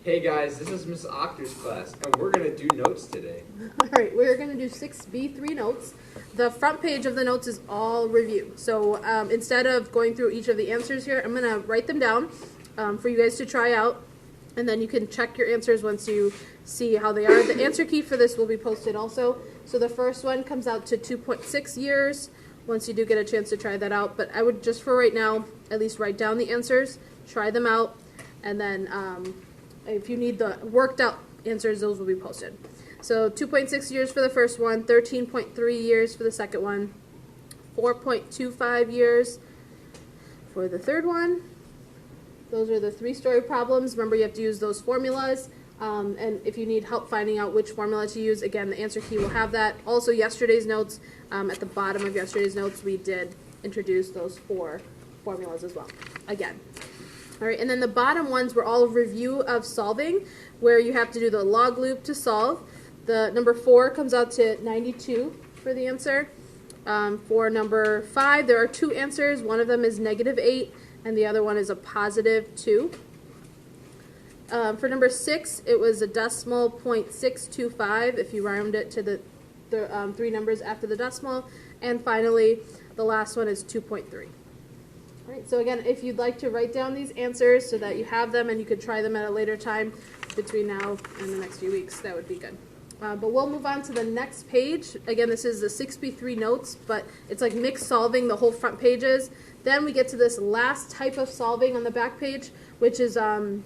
Hey guys, this is Miss Octor's class, and we're going to do notes today. All right, we're going to do 6.B.3 notes. The front page of the notes is all review. So instead of going through each of the answers here, I'm going to write them down for you guys to try out, and then you can check your answers once you see how they are. The answer key for this will be posted also. So the first one comes out to 2.6 years once you do get a chance to try that out. But I would just for right now at least write down the answers, try them out, and then if you need the worked out answers, those will be posted. So 2.6 years for the first one, 13.3 years for the second one, 4.25 years for the third one. Those are the three-story problems. Remember, you have to use those formulas. And if you need help finding out which formula to use, again, the answer key will have that. Also, yesterday's notes, at the bottom of yesterday's notes, we did introduce those 4 formulas as well, again. All right, and then the bottom ones were all a review of solving, where you have to do the log loop to solve. The number 4 comes out to 92 for the answer. For number 5, there are 2 answers. One of them is -8, and the other one is a +2. For number 6, it was a decimal 0.625 if you round it to the 3 numbers after the decimal. And finally, the last one is 2.3. All right, so again, if you'd like to write down these answers so that you have them and you could try them at a later time between now and the next few weeks, that would be good. But we'll move on to the next page. Again, this is the 6B3 notes, but it's like mixed solving, the whole front pages. Then we get to this last type of solving on the back page, which is when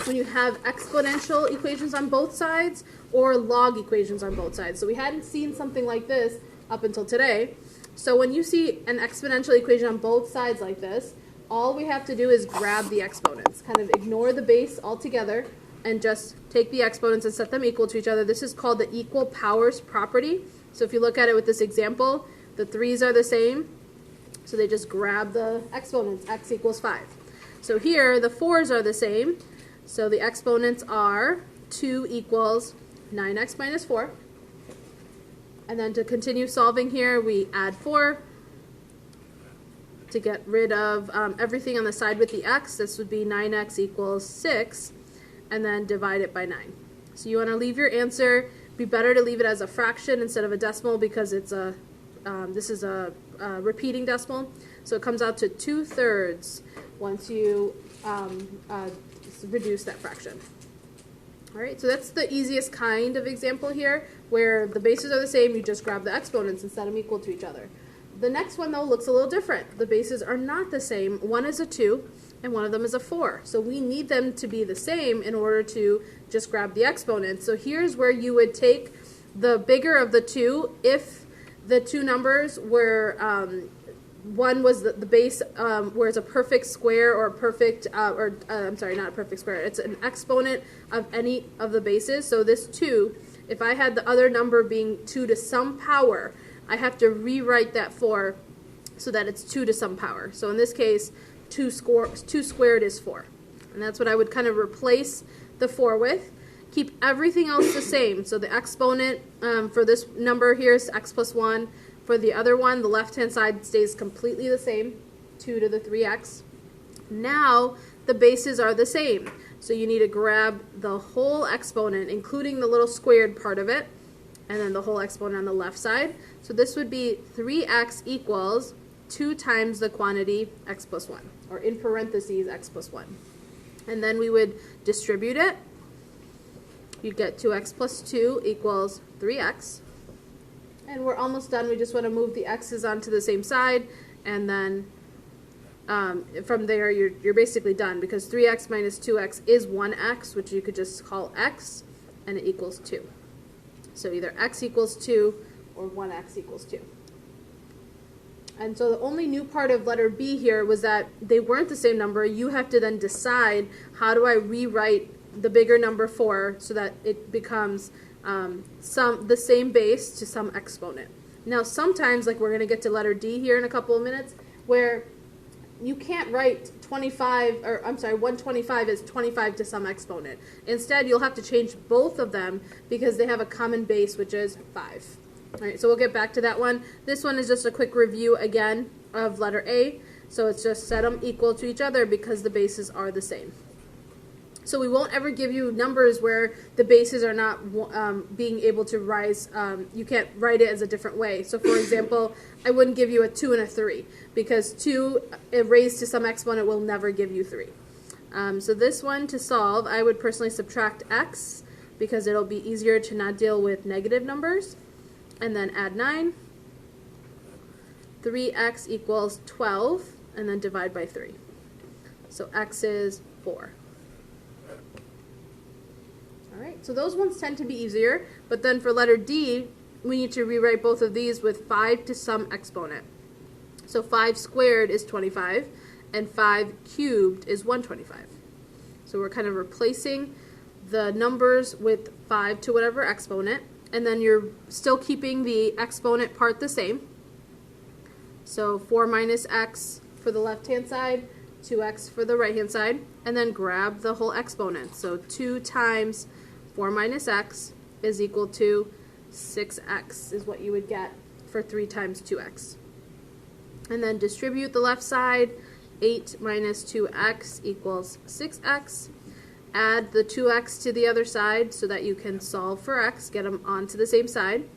you have exponential equations on both sides or log equations on both sides. So we hadn't seen something like this up until today. So when you see an exponential equation on both sides like this, all we have to do is grab the exponents, kind of ignore the base altogether, and just take the exponents and set them equal to each other. This is called the equal powers property. So if you look at it with this example, the 3's are the same, so they just grab the exponents, x equals 5. So here, the 4's are the same, so the exponents are 2 equals 9x minus 4. And then to continue solving here, we add 4 to get rid of everything on the side with the x. This would be 9x equals 6, and then divide it by 9. So you want to leave your answer. Be better to leave it as a fraction instead of a decimal because it's this is a repeating decimal. So it comes out to 2/3 once you reduce that fraction. All right, so that's the easiest kind of example here, where the bases are the same, you just grab the exponents and set them equal to each other. The next one, though, looks a little different. The bases are not the same. One is a 2, and one of them is a 4. So we need them to be the same in order to just grab the exponents. So here's where you would take the bigger of the 2 if the 2 numbers were one was the base where it's a perfect square or a perfect, I'm sorry, not a perfect square. It's an exponent of any of the bases. So this 2, if I had the other number being 2 to some power, I have to rewrite that 4 so that it's 2 to some power. So in this case, 2 squared is 4. And that's what I would kind of replace the 4 with. Keep everything else the same. So the exponent for this number here is x plus 1. For the other one, the left-hand side stays completely the same, 2 to the 3x. Now, the bases are the same. So you need to grab the whole exponent, including the little squared part of it, and then the whole exponent on the left side. So this would be 3x equals 2 times the quantity x plus 1, or in parentheses, x plus 1. And then we would distribute it. You'd get 2x plus 2 equals 3x. And we're almost done. We just want to move the x's onto the same side, and then from there you're basically done, because 3x minus 2x is 1x, which you could just call x, and it equals 2. So either x equals 2 or 1x equals 2. And so the only new part of letter B here was that they weren't the same number. You have to then decide, how do I rewrite the bigger number 4 so that it becomes the same base to some exponent. Now sometimes, like we're going to get to letter D here in a couple of minutes, where you can't write 125 as 25 to some exponent. Instead, you'll have to change both of them because they have a common base, which is 5. All right, so we'll get back to that one. This one is just a quick review again of letter A. So it's just set them equal to each other because the bases are the same. So we won't ever give you numbers where the bases are not being able to rise. You can't write it as a different way. So for example, I wouldn't give you a 2 and a 3 because 2 raised to some exponent will never give you 3. So this one to solve, I would personally subtract x because it'll be easier to not deal with negative numbers. And then add 9. 3x equals 12, and then divide by 3. So x is 4. Alright, so those ones tend to be easier, but then for letter D, we need to rewrite both of these with 5 to some exponent. So 5 squared is 25, and 5 cubed is 125. So we're kind of replacing the numbers with 5 to whatever exponent, and then you're still keeping the exponent part the same. So 4 minus x for the left-hand side, 2x for the right-hand side, and then grab the whole exponent. So 2 times 4 minus x is equal to 6x is what you would get for 3 times 2x. And then distribute the left side. 8 minus 2x equals 6x. Add the 2x to the other side so that you can solve for x, get them onto the same side.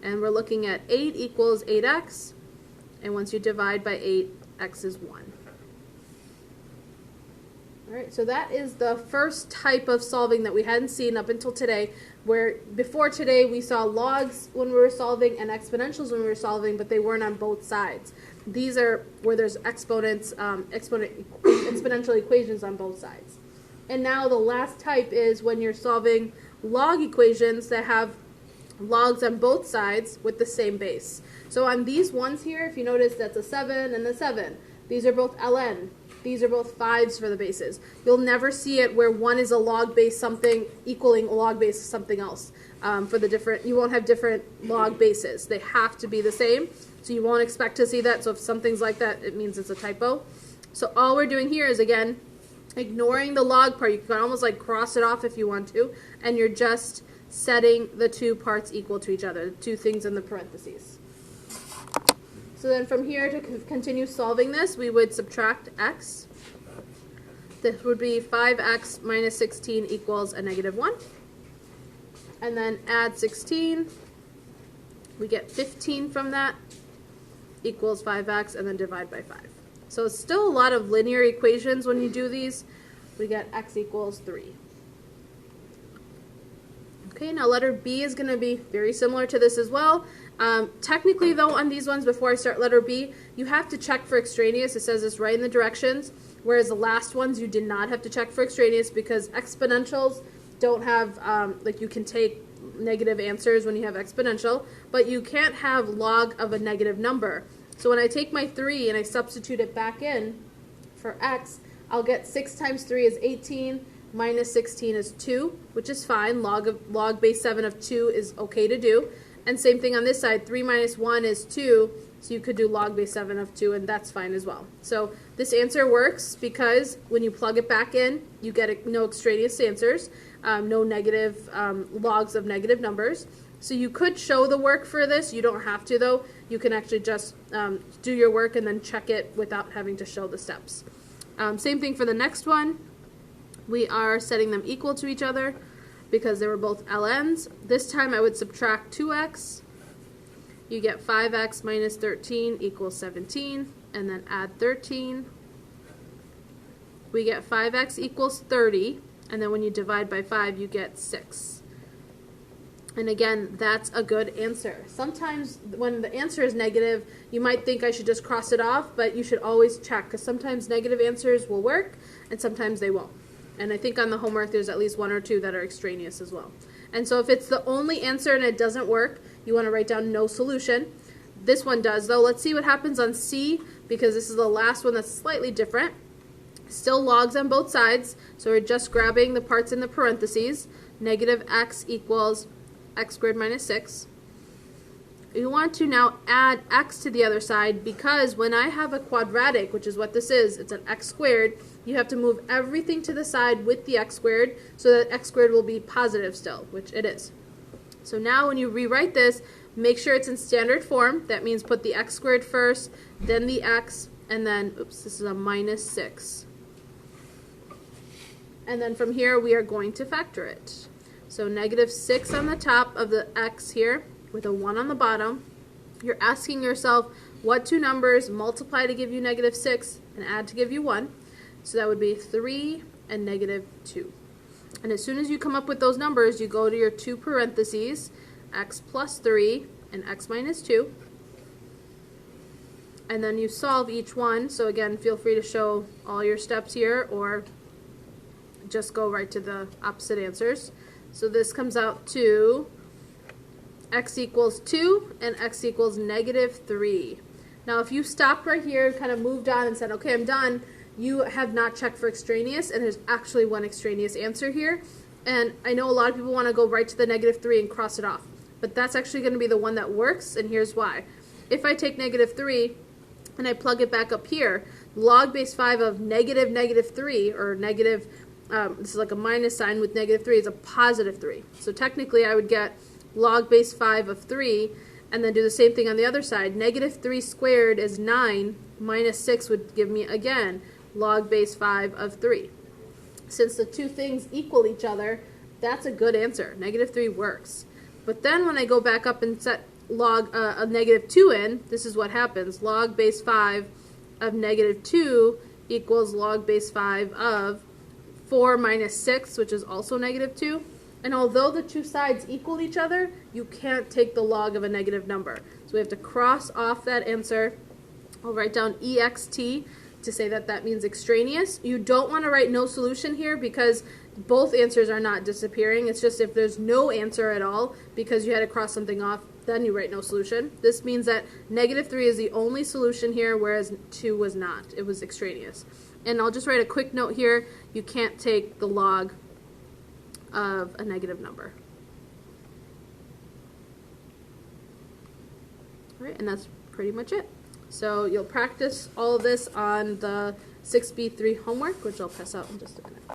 And we're looking at 8 equals 8x. And once you divide by 8, x is 1. Alright, so that is the first type of solving that we hadn't seen up until today, where before today we saw logs when we were solving and exponentials when we were solving, but they weren't on both sides. These are where there's exponential equations on both sides. And now the last type is when you're solving log equations that have logs on both sides with the same base. So on these ones here, if you notice, that's a 7 and a 7. These are both ln. These are both 5s for the bases. You'll never see it where one is a log base something equaling a log base something else. For the different, you won't have different log bases. They have to be the same. So you won't expect to see that. So if something's like that, it means it's a typo. So all we're doing here is, again, ignoring the log part. You can almost like cross it off if you want to. And you're just setting the two parts equal to each other, the two things in the parentheses. So then from here to continue solving this, we would subtract x. This would be 5x minus 16 equals a negative 1. And then add 16. We get 15 from that equals 5x, and then divide by 5. So it's still a lot of linear equations when you do these. We get x equals 3. Okay, now letter B is going to be very similar to this as well. Technically, though, on these ones, before I start letter B, you have to check for extraneous. It says this right in the directions, whereas the last ones you did not have to check for extraneous because exponentials don't have, like you can take negative answers when you have exponential, but you can't have log of a negative number. So when I take my 3 and I substitute it back in for x, I'll get 6 times 3 is 18, minus 16 is 2, which is fine. Log base 7 of 2 is okay to do. And same thing on this side, 3 minus 1 is 2, so you could do log base 7 of 2, and that's fine as well. So this answer works because when you plug it back in, you get no extraneous answers, no negative logs of negative numbers. So you could show the work for this. You don't have to, though. You can actually just do your work and then check it without having to show the steps. Same thing for the next one. We are setting them equal to each other because they were both ln's. This time I would subtract 2x. You get 5x minus 13 equals 17, and then add 13. We get 5x equals 30, and then when you divide by 5, you get 6. And again, that's a good answer. Sometimes when the answer is negative, you might think I should just cross it off, but you should always check, because sometimes negative answers will work, and sometimes they won't. And I think on the homework there's at least 1 or 2 that are extraneous as well. And so if it's the only answer and it doesn't work, you want to write down no solution. This one does, though. Let's see what happens on C, because this is the last one that's slightly different. Still logs on both sides, so we're just grabbing the parts in the parentheses. Negative x equals x squared minus 6. You want to now add x to the other side, because when I have a quadratic, which is what this is, it's an x squared, you have to move everything to the side with the x squared so that x squared will be positive still, which it is. So now when you rewrite this, make sure it's in standard form. That means put the x squared first, then the x, and then, oops, this is a minus 6. And then from here, we are going to factor it. So -6 on the top of the x here with a 1 on the bottom. You're asking yourself what two numbers multiply to give you -6 and add to give you 1. So that would be 3 and -2. And as soon as you come up with those numbers, you go to your two parentheses, x plus 3 and x minus 2. And then you solve each one. So again, feel free to show all your steps here or just go right to the opposite answers. So this comes out to x equals 2 and x equals -3. Now if you stopped right here, kind of moved on and said, okay, I'm done, you have not checked for extraneous, and there's actually one extraneous answer here. And I know a lot of people want to go right to the -3 and cross it off, but that's actually going to be the one that works, and here's why. If I take -3 and I plug it back up here, log base 5 of -3, or negative, this is like a minus sign with -3, is a positive 3. So technically I would get log base 5 of 3, and then do the same thing on the other side. -3 squared is 9, minus 6 would give me, again, log base 5 of 3. Since the two things equal each other, that's a good answer. -3 works. But then when I go back up and set log a -2 in, this is what happens. Log base 5 of -2 equals log base 5 of 4 minus 6, which is also -2. And although the two sides equal each other, you can't take the log of a negative number. So we have to cross off that answer. I'll write down EXT to say that that means extraneous. You don't want to write no solution here because both answers are not disappearing. It's just if there's no answer at all because you had to cross something off, then you write no solution. This means that -3 is the only solution here, whereas 2 was not. It was extraneous. And I'll just write a quick note here. You can't take the log of a negative number. All right, and that's pretty much it. So you'll practice all of this on the 6.B.3 homework, which I'll pass out in just a minute.